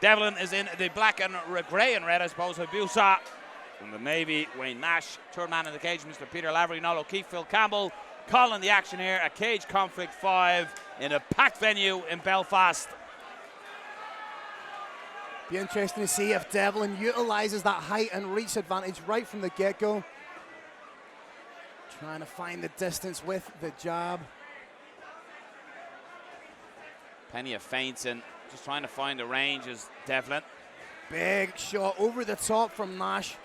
Devlin is in the black and grey and red, I suppose. Habusa from the Navy. Wayne Nash. Third man in the cage, Mr. Peter Lavery. Noel O'Keefe, Phil Campbell. Calling the action here at Cage Conflict 5 in a packed venue in Belfast. Be interesting to see if Devlin utilises that height and reach advantage right from the get-go. Trying to find the distance with the jab. Plenty of feints and just trying to find the range is Devlin. Big shot over the top from Nash.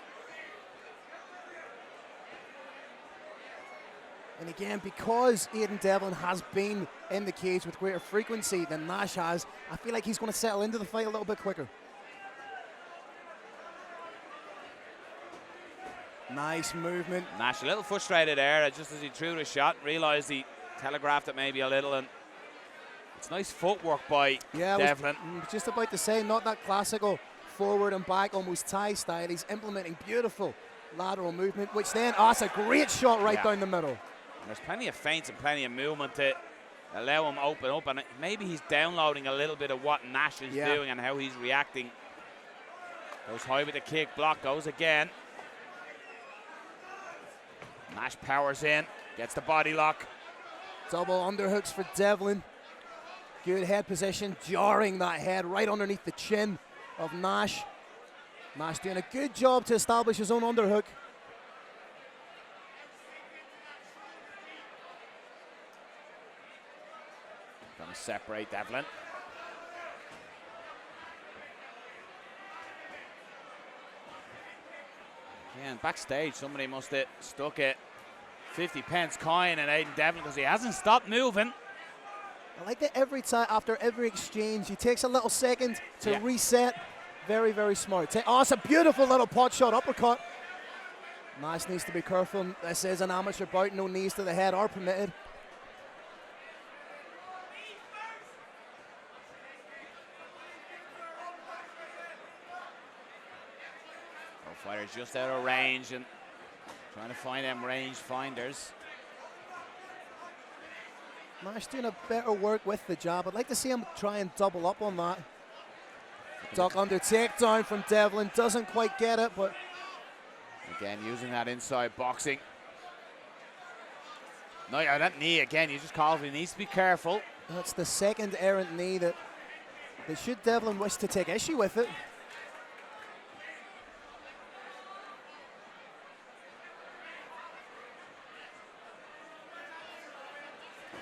And again, because Aodan Devlin has been in the cage with greater frequency than Nash has, I feel like he's going to settle into the fight a little bit quicker. Nice movement. Nash a little frustrated there just as he threw the shot. Realised he telegraphed it maybe a little, and it's nice footwork by Devlin. I was just about to say, not that classical forward and back, almost Thai style. He's implementing beautiful lateral movement, which then, that's a great shot right down the middle. And there's plenty of feints and plenty of movement to allow him open up, and maybe he's downloading a little bit of what Nash is doing and how he's reacting. Goes high with the kick, block goes again. Nash powers in, gets the body lock. Double underhooks for Devlin. Good head position, jarring that head right underneath the chin of Nash. Nash doing a good job to establish his own underhook. Gonna separate Devlin. Again, backstage, somebody must have stuck a 50p coin in Aodan Devlin because he hasn't stopped moving. I like that every time, after every exchange, he takes a little second to reset. Very, very smart. Oh, it's a beautiful little pot shot uppercut. Nash needs to be careful. This is an amateur bout. No knees to the head are permitted. Fighters just out of range and trying to find them range finders. Nash doing a better work with the jab. I'd like to see him try and double up on that. Duck under takedown from Devlin. Doesn't quite get it, but again, using that inside boxing. No, yeah, that knee again, you just called it. He needs to be careful. That's the second errant knee that should Devlin wish to take issue with it.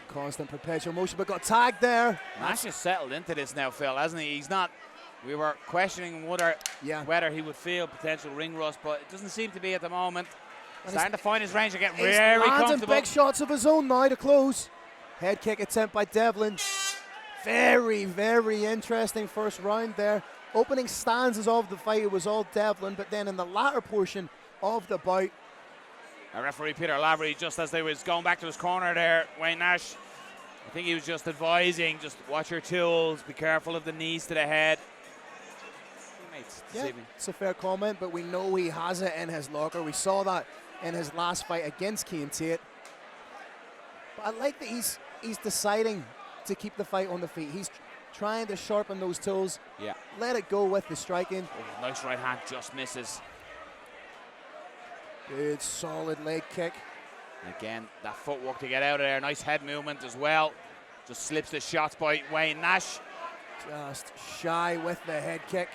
Constant perpetual motion, but got tagged there. Nash has settled into this now, Phil, hasn't he? He's not. We were questioning whether he would feel potential ring rust, but it doesn't seem to be at the moment. And starting to find his range and get very comfortable. Big shots of his own now to close. Head kick attempt by Devlin. Very, very interesting first round there. Opening stanzas of the fight, it was all Devlin, but then in the latter portion of the bout, our referee Peter Lavery, just as they was going back to his corner there, Wayne Nash, I think he was just advising, just watch your tools, be careful of the knees to the head. Yeah, it's a fair comment, but we know he has it in his locker. We saw that in his last fight against Keane Tate. But I like that he's deciding to keep the fight on the feet. He's trying to sharpen those tools. Yeah. Let it go with the striking. Oh, nice right hand, just misses. Good solid leg kick. Again, that footwork to get out of there. Nice head movement as well. Just slips the shots by Wayne Nash. Just shy with the head kick.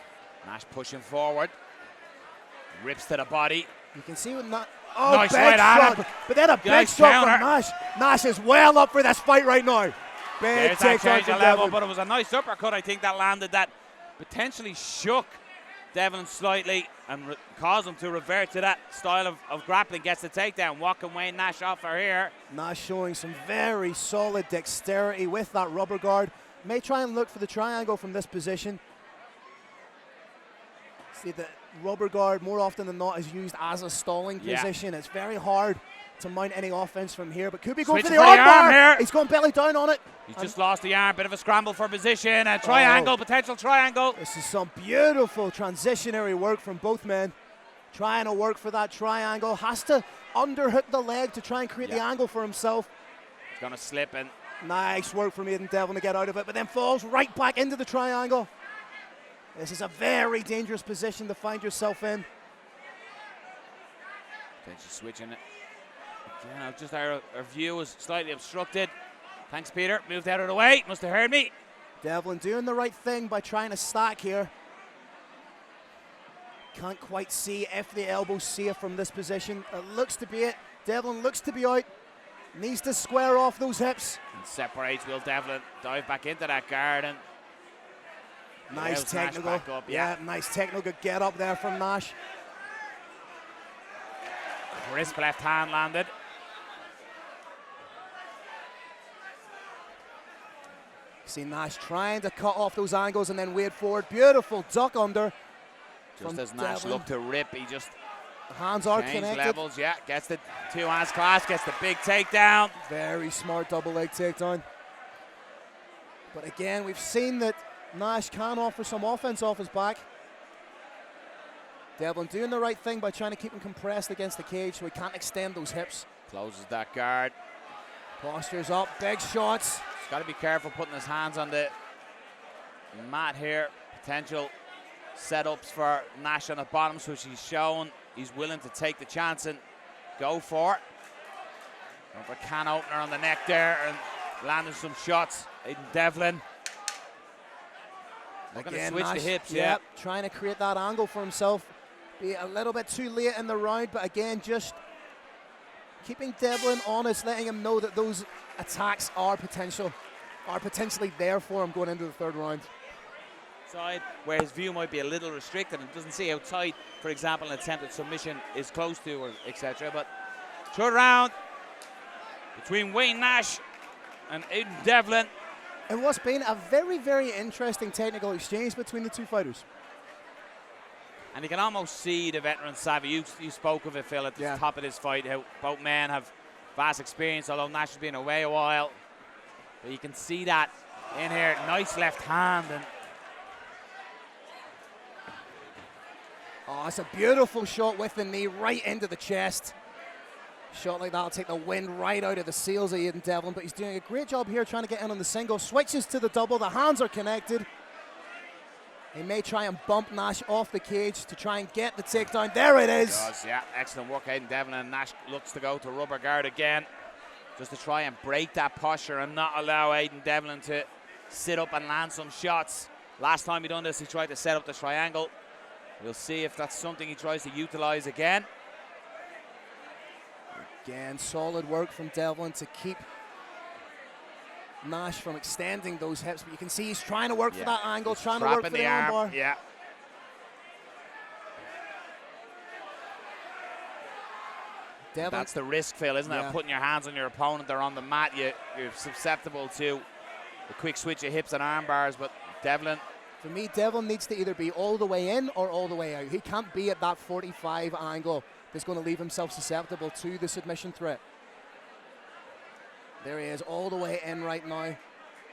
Nash pushing forward. Rips to the body. You can see with nice right shot, but then a big shot from Nash. Nash is well up for this fight right now. Big takedown from level, but it was a nice uppercut, I think, that landed that potentially shook Devlin slightly and caused him to revert to that style of grappling. Gets the takedown. What can Wayne Nash offer here? Nash showing some very solid dexterity with that rubber guard. May try and look for the triangle from this position. See, the rubber guard more often than not is used as a stalling position. It's very hard to mount any offense from here, but could be going for the arm here. He's going belly down on it. He's just lost the arm. Bit of a scramble for position. A triangle, potential triangle. This is some beautiful transitionary work from both men. Trying to work for that triangle. Has to underhook the leg to try and create the angle for himself. He's going to slip in. Nice work from Aodan Devlin to get out of it, but then falls right back into the triangle. This is a very dangerous position to find yourself in. Then she's switching it. Yeah, just our view was slightly obstructed. Thanks, Peter. Moved out of the way. Must have heard me. Devlin doing the right thing by trying to stack here. Can't quite see if the elbow's safe from this position. It looks to be it. Devlin looks to be out. Needs to square off those hips. And separates Will Devlin. Dive back into that guard and nice technical. Nash back up, yeah. Nice technical get up there from Nash. Crisp left hand landed. See Nash trying to cut off those angles and then wade forward. Beautiful duck under. Just as Nash looked to rip, he just the hands are changed connected. levels, yeah. Gets the two hands clasp, gets the big takedown. Very smart double leg takedown. But again, we've seen that Nash can offer some offense off his back. Devlin doing the right thing by trying to keep him compressed against the cage so he can't extend those hips. Closes that guard. Postures up, big shots. He's got to be careful putting his hands on the mat here. Potential setups for Nash on the bottom, which he's shown he's willing to take the chance and go for it. Going for a can opener on the neck there and landing some shots. Aodan Devlin. Looking to switch the hips, yeah. Trying to create that angle for himself. Be a little bit too late in the round, but again, just keeping Devlin honest, letting him know that those attacks are potentially there for him going into the third round. Side where his view might be a little restricted and doesn't see how tight, for example, an attempted submission is close to, or etc. But third round between Wayne Nash and Aodan Devlin. And what's been a very, very interesting technical exchange between the two fighters. And you can almost see the veteran savvy. You spoke of it, Phil, at the top of this fight, how both men have vast experience, although Nash has been away a while. But you can see that in here. Nice left hand. And oh, it's a beautiful shot with the knee right into the chest. Shot like that will take the wind right out of the sails of Aodan Devlin, but he's doing a great job here trying to get in on the single. Switches to the double, the hands are connected. He may try and bump Nash off the cage to try and get the takedown. There it is. He does, yeah. Excellent work, Aodan Devlin, and Nash looks to go to rubber guard again, just to try and break that posture and not allow Aodan Devlin to sit up and land some shots. Last time he done this, he tried to set up the triangle. We'll see if that's something he tries to utilize again. Again, solid work from Devlin to keep Nash from extending those hips, but you can see he's trying to work for that angle, trying to work for the armbar. Yeah. Devlin. That's the risk, Phil, isn't it? Putting your hands on your opponent, they're on the mat, you're susceptible to the quick switch of hips and arm bars, but Devlin. For me, Devlin needs to either be all the way in or all the way out. He can't be at that 45 angle that's going to leave himself susceptible to the submission threat. There he is, all the way in right now.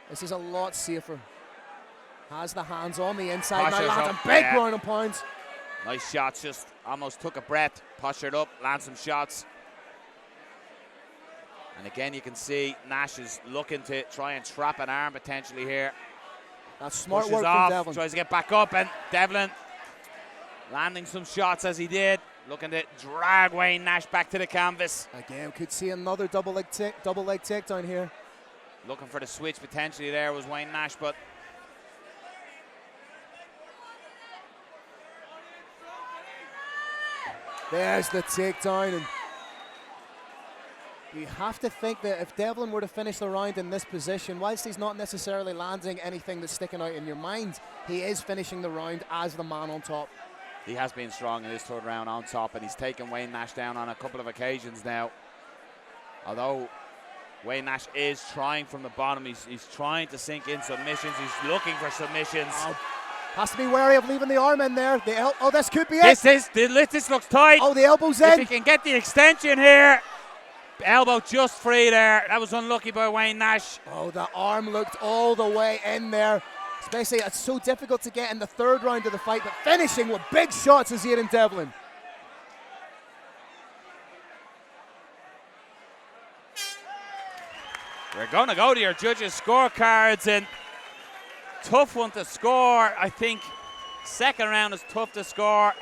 This is a lot safer. Has the hands on the inside, now lands a big ground and pounds. Nice shots, just almost took a breath, postured up, lands some shots. And again, you can see Nash is looking to try and trap an arm potentially here. That's smart work from Devlin. Tries to get back up, and Devlin landing some shots as he did. Looking to drag Wayne Nash back to the canvas. Again, could see another double leg takedown here. Looking for the switch potentially there was Wayne Nash, but there's the takedown. And you have to think that if Devlin were to finish the round in this position, whilst he's not necessarily landing anything that's sticking out in your mind, he is finishing the round as the man on top. He has been strong in this third round on top, and he's taken Wayne Nash down on a couple of occasions now. Although Wayne Nash is trying from the bottom, he's trying to sink in submissions. He's looking for submissions. Oh, has to be wary of leaving the arm in there. Oh, this could be it. This looks tight. Oh, the elbow's in. If he can get the extension here. Elbow just free there. That was unlucky by Wayne Nash. Oh, the arm looked all the way in there. Especially, it's so difficult to get in the third round of the fight, but finishing with big shots is Aodan Devlin. We're going to go to your judges' scorecards, and tough one to score. I think Second round is tough to score.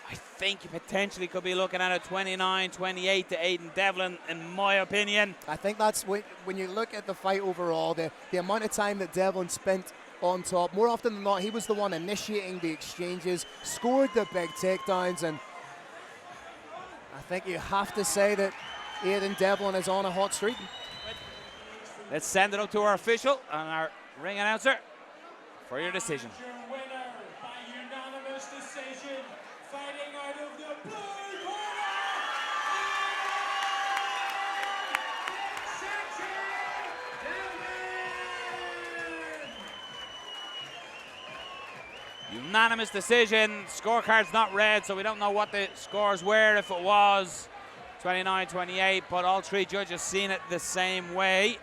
I think you potentially could be looking at a 29-28 to Aodan Devlin, in my opinion. I think that's when you look at the fight overall, the amount of time that Devlin spent on top, more often than not, he was the one initiating the exchanges, scored the big takedowns, and I think you have to say that Aodan Devlin is on a hot streak. Let's send it up to our official and our ring announcer for your decision. Your winner by unanimous decision, fighting out of the blue corner, Unanimous decision. Scorecard's not red, so we don't know what the scores were if it was 29-28, but all three judges seen it the same way.